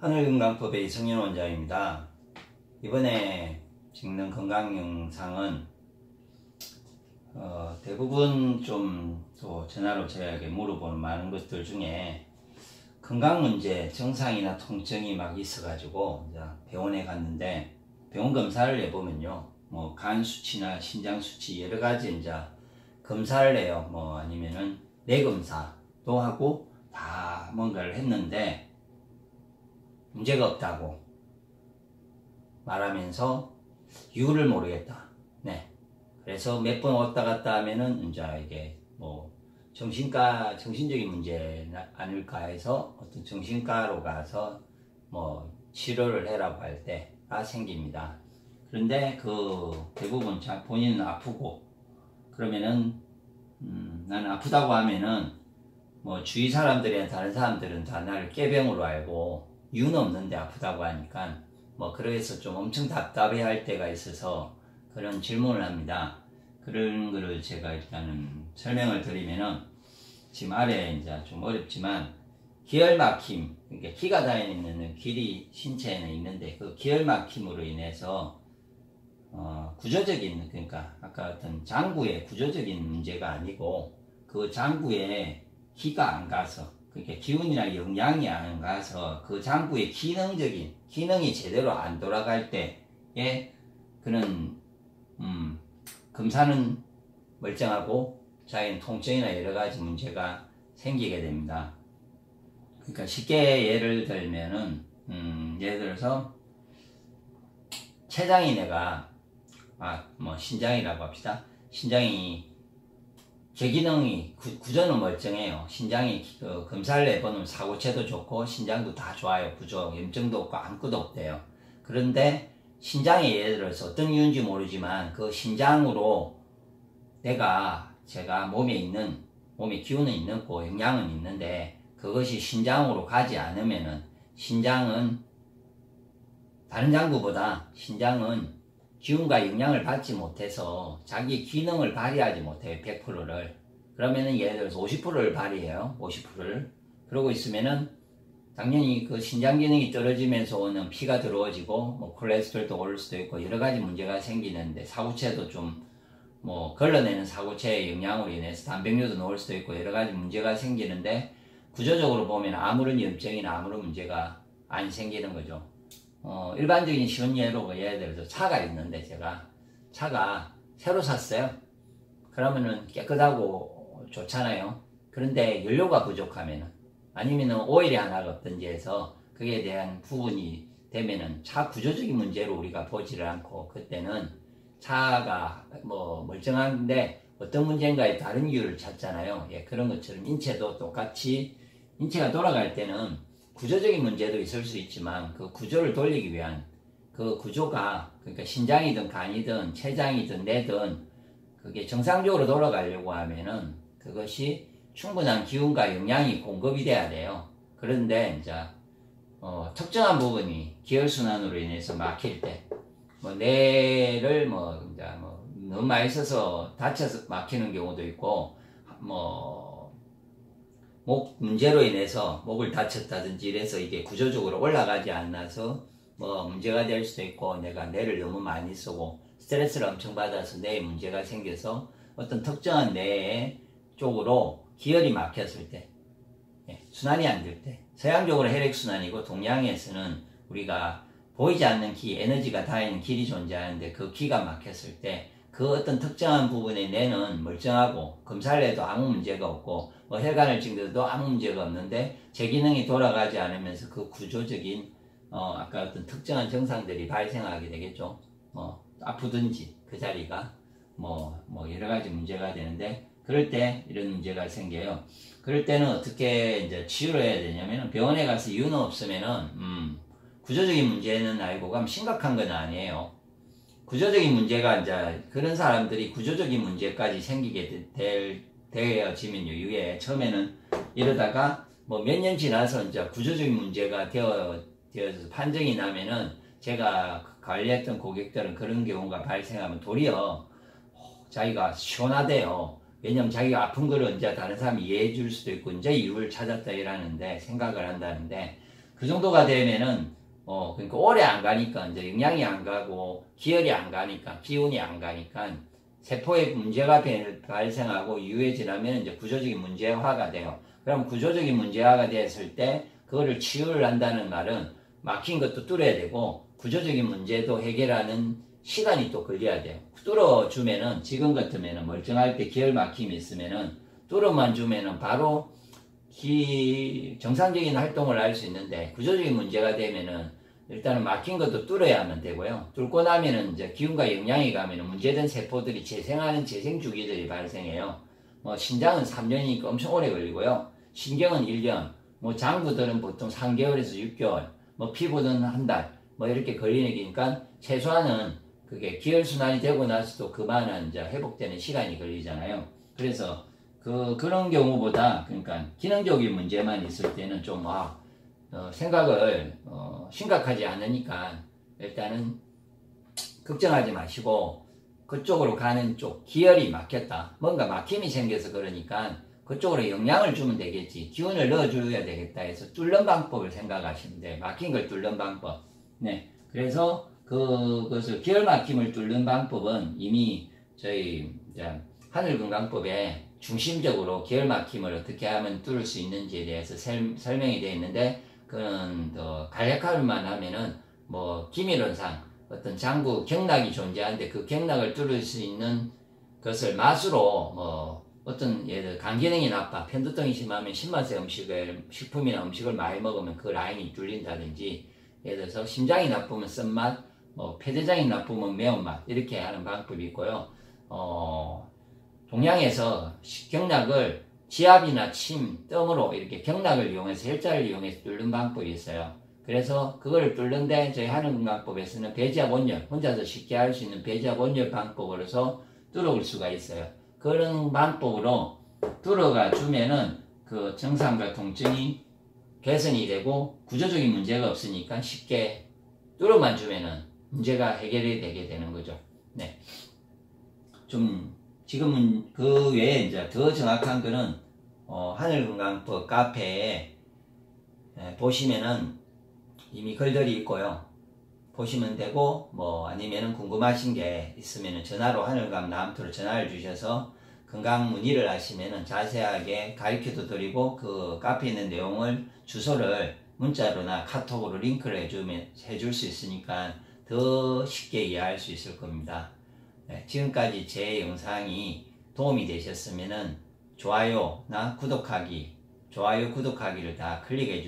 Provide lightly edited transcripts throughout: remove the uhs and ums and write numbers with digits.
하늘건강법의 이성윤 원장입니다. 이번에 찍는 건강 영상은 대부분 좀 또 전화로 저에게 물어보는 많은 것들 중에 건강 문제, 증상이나 통증이 막 있어가지고 이제 병원에 갔는데 병원 검사를 해보면요, 뭐 간 수치나 신장 수치 여러 가지 이제 검사를 해요. 뭐 아니면은 뇌 검사도 하고 다 뭔가를 했는데 문제가 없다고 말하면서 이유를 모르겠다. 네. 그래서 몇 번 왔다 갔다 하면은 이제 이게 뭐 정신적인 문제 아닐까 해서 어떤 정신과로 가서 뭐 치료를 해라고 할 때가 생깁니다. 그런데 대부분 본인은 아프고 그러면은 나는 아프다고 하면은 뭐 주위 사람들이나 다른 사람들은 다 나를 꾀병으로 알고 이유는 없는데 아프다고 하니까 뭐 그래서 좀 엄청 답답해 할 때가 있어서 그런 질문을 합니다. 그런 거를 제가 일단은 설명을 드리면은 지금 아래에 이제 좀 어렵지만 기혈막힘, 그러니까 기가 다니는 길이 신체에는 있는데 그 기혈막힘으로 인해서 구조적인, 그러니까 아까 어떤 장구의 구조적인 문제가 아니고 그 장구에 기가 안 가서, 그러니까 기운이나 영양이 안 가서 그 장구의 기능이 제대로 안 돌아갈 때에 그런 검사는 멀쩡하고 자기는 통증이나 여러 가지 문제가 생기게 됩니다. 그러니까 쉽게 예를 들면은 예를 들어서 췌장이 내가 뭐 신장이라고 합시다. 신장이 제 기능이 구조는 멀쩡해요. 신장이 검사를 해보면 사고체도 좋고 신장도 다 좋아요. 구조 염증도 없고 아무것도 없대요. 그런데 신장에 예를 들어서 어떤 이유인지 모르지만 그 신장으로 제가 몸에 기운은 있고 영양은 있는데 그것이 신장으로 가지 않으면은 신장은 다른 장구보다 신장은 기운과 영양을 받지 못해서 자기 기능을 발휘하지 못해요. 100%를. 그러면은 예를 들어서 50%를 발휘해요. 50%를. 그러고 있으면은 당연히 그 신장 기능이 떨어지면서 오는 피가 더러워지고 뭐 콜레스테롤도 오를 수도 있고 여러 가지 문제가 생기는데 사구체도 좀 뭐 걸러내는 사구체의 영향으로 인해서 단백뇨도 나올 수도 있고 여러 가지 문제가 생기는데 구조적으로 보면 아무런 염증이나 아무런 문제가 안 생기는 거죠. 일반적인 쉬운 예로 예를 들어서 차가 있는데 제가 차가 새로 샀어요. 그러면은 깨끗하고 좋잖아요. 그런데 연료가 부족하면은 아니면은 오일이 하나가 없든지 해서 그에 대한 부분이 되면은 차 구조적인 문제로 우리가 보지를 않고 그때는 차가 뭐 멀쩡한데 어떤 문제인가에 다른 이유를 찾잖아요. 예, 그런 것처럼 인체도 똑같이 인체가 돌아갈 때는 구조적인 문제도 있을 수 있지만 그 구조를 돌리기 위한 그 구조가 그러니까 신장이든 간이든 췌장이든 뇌든 그게 정상적으로 돌아가려고 하면은 그것이 충분한 기운과 영양이 공급이 돼야 돼요. 그런데 이제 특정한 부분이 기혈순환으로 인해서 막힐 때 뭐 뇌를 이제 너무 많이 써서 다쳐서 막히는 경우도 있고 뭐 목 문제로 인해서 목을 다쳤다든지 이래서 이게 구조적으로 올라가지 않아서 뭐 문제가 될 수도 있고 내가 뇌를 너무 많이 쓰고 스트레스를 엄청 받아서 뇌에 문제가 생겨서 어떤 특정한 뇌 쪽으로 기혈이 막혔을 때, 순환이 안 될 때, 서양적으로 혈액순환이고 동양에서는 우리가 보이지 않는 에너지가 닿아있는 길이 존재하는데 그 기가 막혔을 때 그 어떤 특정한 부분의 뇌는 멀쩡하고 검사를 해도 아무 문제가 없고 뭐 혈관을 찍어도 아무 문제가 없는데 제 기능이 돌아가지 않으면서 그 구조적인 아까 어떤 특정한 증상들이 발생하게 되겠죠. 아프든지 그 자리가 뭐 여러 가지 문제가 되는데 그럴 때 이런 문제가 생겨요. 그럴 때는 어떻게 이제 치료를 해야 되냐면 병원에 가서 이유는 없으면은 구조적인 문제는 알고 가면 심각한 건 아니에요. 구조적인 문제가 이제 그런 사람들이 구조적인 문제까지 생기게 되어지면요. 이게 처음에는 이러다가 뭐 몇 년 지나서 이제 구조적인 문제가 되어서 판정이 나면은 제가 관리했던 고객들은 그런 경우가 발생하면 도리어 자기가 시원하대요. 왜냐면 자기가 아픈 거를 이제 다른 사람이 이해해 줄 수도 있고 이제 이유를 찾았다 이라는데 생각을 한다는데 그 정도가 되면은 그러니까 오래 안 가니까 이제 영양이 안 가고 기혈이 안 가니까 기운이 안 가니까 세포에 문제가 발생하고 이후에 지나면 이제 구조적인 문제화가 돼요. 그럼 구조적인 문제화가 됐을 때 그거를 치유를 한다는 말은 막힌 것도 뚫어야 되고 구조적인 문제도 해결하는 시간이 또 걸려야 돼요. 뚫어주면은 지금 같으면은 멀쩡할 때 기혈 막힘이 있으면은 뚫어만 주면은 바로 정상적인 활동을 할 수 있는데 구조적인 문제가 되면은 일단은 막힌 것도 뚫어야만 되고요. 뚫고 나면은 이제 기운과 영양이 가면은 문제된 세포들이 재생하는 재생주기들이 발생해요. 신장은 3년이니까 엄청 오래 걸리고요. 신경은 1년, 장부들은 보통 3개월에서 6개월, 피부는 한 달, 이렇게 걸리니까 최소한은 그게 기혈순환이 되고 나서도 그만한 이제 회복되는 시간이 걸리잖아요. 그래서 그런 경우보다 그러니까 기능적인 문제만 있을 때는 좀 생각을 심각하지 않으니까 일단은 걱정하지 마시고 그쪽으로 가는 쪽 기혈이 막혔다 뭔가 막힘이 생겨서 그러니까 그쪽으로 영양을 주면 되겠지 기운을 넣어줘야 되겠다 해서 뚫는 방법을 생각하시면 돼요. 막힌 걸 뚫는 방법. 네, 그래서 그것을 기혈 막힘을 뚫는 방법은 이미 저희 이제 하늘건강법에 중심적으로 기혈 막힘을 어떻게 하면 뚫을 수 있는지에 대해서 설명이 되어 있는데 그건 간략하게만 하면은 기밀론상 어떤 장부 경락이 존재하는데 그 경락을 뚫을 수 있는 것을 맛으로 어떤 예를 간 기능이 나빠 편두통이 심하면 신맛의 식품이나 음식을 많이 먹으면 그 라인이 뚫린다든지 예를 들어서 심장이 나쁘면 쓴맛 폐대장이 나쁘면 매운맛 이렇게 하는 방법이 있고요. 동양에서 경락을 지압이나 침, 뜸으로 이렇게 경락을 이용해서 혈자를 이용해서 뚫는 방법이 있어요. 그래서 그걸 뚫는데 저희 하는건강법에서는 배지압 온열, 혼자서 쉽게 할 수 있는 배지압 온열 방법으로서 뚫어올 수가 있어요. 그런 방법으로 뚫어가 주면은 그 증상과 통증이 개선이 되고 구조적인 문제가 없으니까 쉽게 뚫어만 주면은 문제가 해결이 되게 되는 거죠. 네. 지금은 그 외에 이제 더 정확한 거는 하늘건강법 카페에 보시면은 이미 글들이 있고요. 보시면 되고 아니면은 궁금하신 게 있으면은 전화로 하늘건강 남토로 전화를 주셔서 건강 문의를 하시면은 자세하게 가르쳐도 드리고 그 카페에 있는 내용을 주소를 문자로나 카톡으로 링크를 해줄 수 있으니까 더 쉽게 이해할 수 있을 겁니다. 네, 지금까지 제 영상이 도움이 되셨으면은 좋아요, 구독하기를 다 클릭해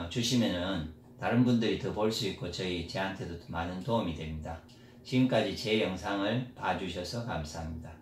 주시면은 다른 분들이 더 볼 수 있고 저한테도 많은 도움이 됩니다. 지금까지 제 영상을 봐주셔서 감사합니다.